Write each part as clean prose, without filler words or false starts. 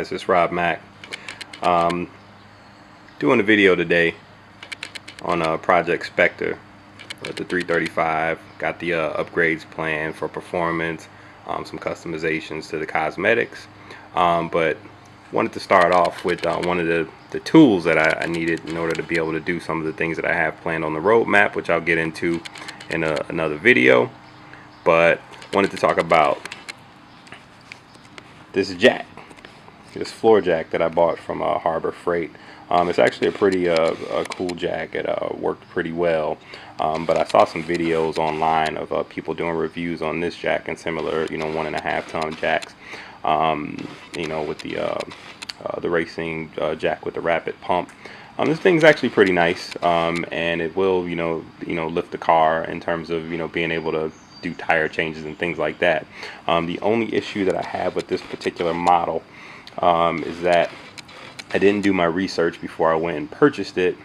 guys, it's Rob Mack. Doing a video today on Project Spectre with the 335. Got the upgrades planned for performance, some customizations to the cosmetics, but wanted to start off with one of the tools that I needed in order to be able to do some of the things that I have planned on the roadmap, which I'll get into in another video. But wanted to talk about this jack, this floor jack that I bought from Harbor Frieght. It's actually a pretty cool jack. It worked pretty well, but I saw some videos online of people doing reviews on this jack and similar, 1.5 ton jacks, with the racing jack with the rapid pump. This thing's actually pretty nice, and it will lift the car in terms of being able to do tire changes and things like that. The only issue that I have with this particular model is that I didn't do my research before I went and purchased it,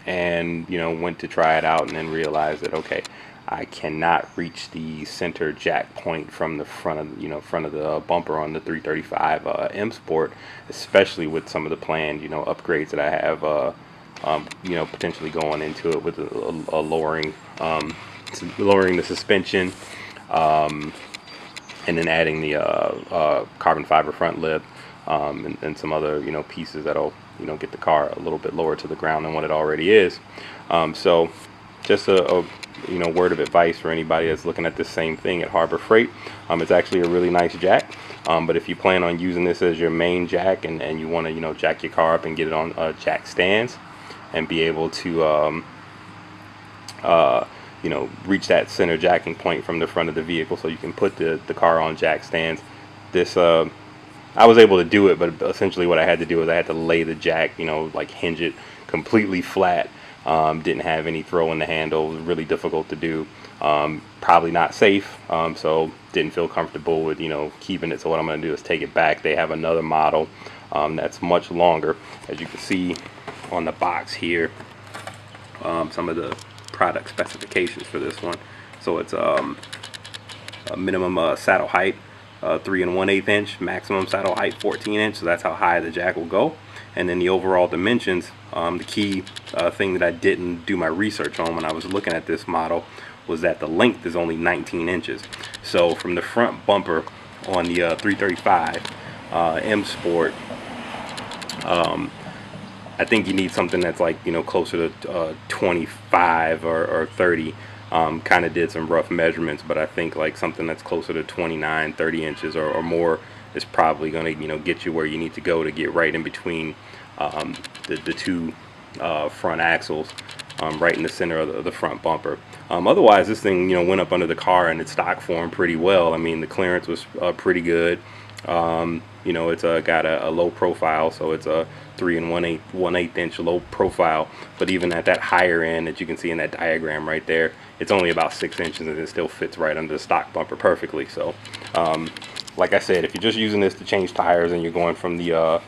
and went to try it out, and then realized that okay, I cannot reach the center jack point from the front of the bumper on the 335 M Sport, especially with some of the planned upgrades that I have potentially going into it with a lowering the suspension, and then adding the carbon fiber front lip, and some other pieces that'll get the car a little bit lower to the ground than what it already is. So just a word of advice for anybody that's looking at this same thing at Harbor Frieght. It's actually a really nice jack, but if you plan on using this as your main jack and you want to jack your car up and get it on jack stands and be able to reach that center jacking point from the front of the vehicle so you can put the car on jack stands. This I was able to do it, but essentially what I had to do is I had to lay the jack, like hinge it completely flat. Didn't have any throw in the handle. It was really difficult to do. Probably not safe, so didn't feel comfortable with keeping it. So what I'm going to do is take it back. They have another model that's much longer, as you can see on the box here. Some of the product specifications for this one. So it's a minimum saddle height 3 1/8 inch, maximum saddle height 14 inch. So that's how high the jack will go. And then the overall dimensions, the key thing that I didn't do my research on when I was looking at this model was that the length is only 19 inches. So from the front bumper on the 335 M Sport, I think you need something that's like closer to 25 or 30. Kind of did some rough measurements, but I think like something that's closer to 29, 30 inches or more is probably going to get you where you need to go to get right in between the two front axles, right in the center of the front bumper. Otherwise, this thing went up under the car in its stock form pretty well. I mean, the clearance was pretty good. It's got a low profile, so it's a 3 1/8 inch low profile, but even at that higher end that you can see in that diagram right there, it's only about 6 inches, and it still fits right under the stock bumper perfectly. So like I said, if you're just using this to change tires and you're going from the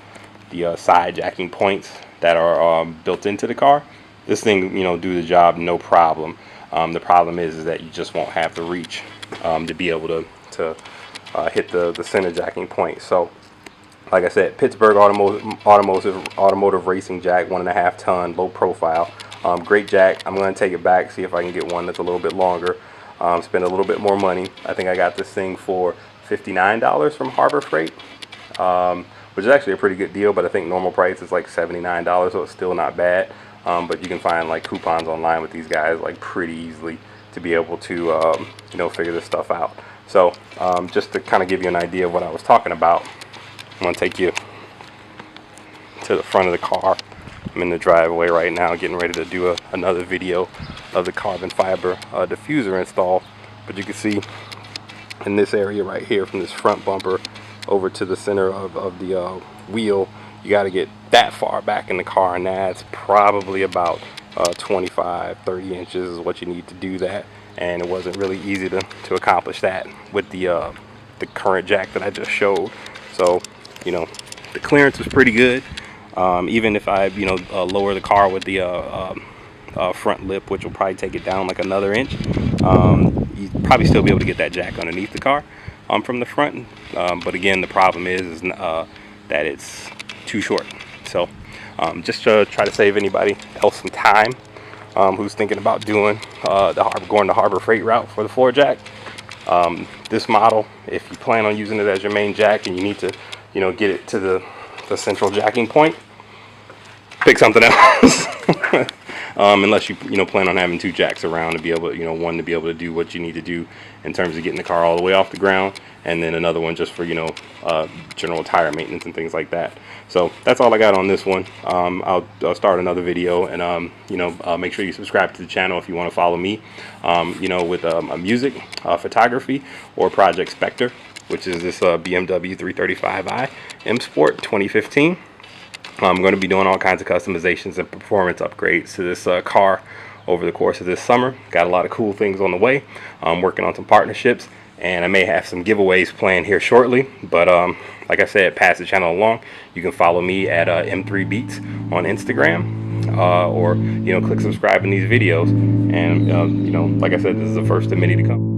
side jacking points that are built into the car, this thing do the job no problem. The problem is that you just won't have the reach to be able to hit the center jacking point. So like I said, Pittsburgh automotive racing jack, 1.5 ton, low profile, great jack. I'm going to take it back, see if I can get one that's a little bit longer, spend a little bit more money. I think I got this thing for $59 from Harbor Frieght, which is actually a pretty good deal, but I think normal price is like $79, so it's still not bad. But you can find like coupons online with these guys like pretty easily to be able to figure this stuff out. So just to kind of give you an idea of what I was talking about, I'm going to take you to the front of the car. I'm in the driveway right now getting ready to do another video of the carbon fiber diffuser install. But you can see in this area right here, from this front bumper over to the center of the wheel, you got to get that far back in the car, and that's probably about 25, 30 inches is what you need to do that. And it wasn't really easy to accomplish that with the current jack that I just showed. So the clearance was pretty good. Even if I lower the car with the front lip, which will probably take it down like another inch, you'd probably still be able to get that jack underneath the car from the front. But again, the problem is that it's too short. So just to try to save anybody else some time who's thinking about doing going the Harbor Frieght route for the floor jack. This model, if you plan on using it as your main jack and you need to, get it to the central jacking point, pick something else. Unless you plan on having two jacks around to be able to, one to be able to do what you need to do in terms of getting the car all the way off the ground, and then another one just for general tire maintenance and things like that. So that's all I got on this one. I'll start another video, and make sure you subscribe to the channel if you want to follow me with music, photography, or Project Spectre, which is this BMW 335i M Sport 2015. I'm going to be doing all kinds of customizations and performance upgrades to this car over the course of this summer. Got a lot of cool things on the way. I'm working on some partnerships, and I may have some giveaways planned here shortly. But like I said, pass the channel along. You can follow me at M3Beats on Instagram, or click subscribe in these videos. And like I said, this is the first of many to come.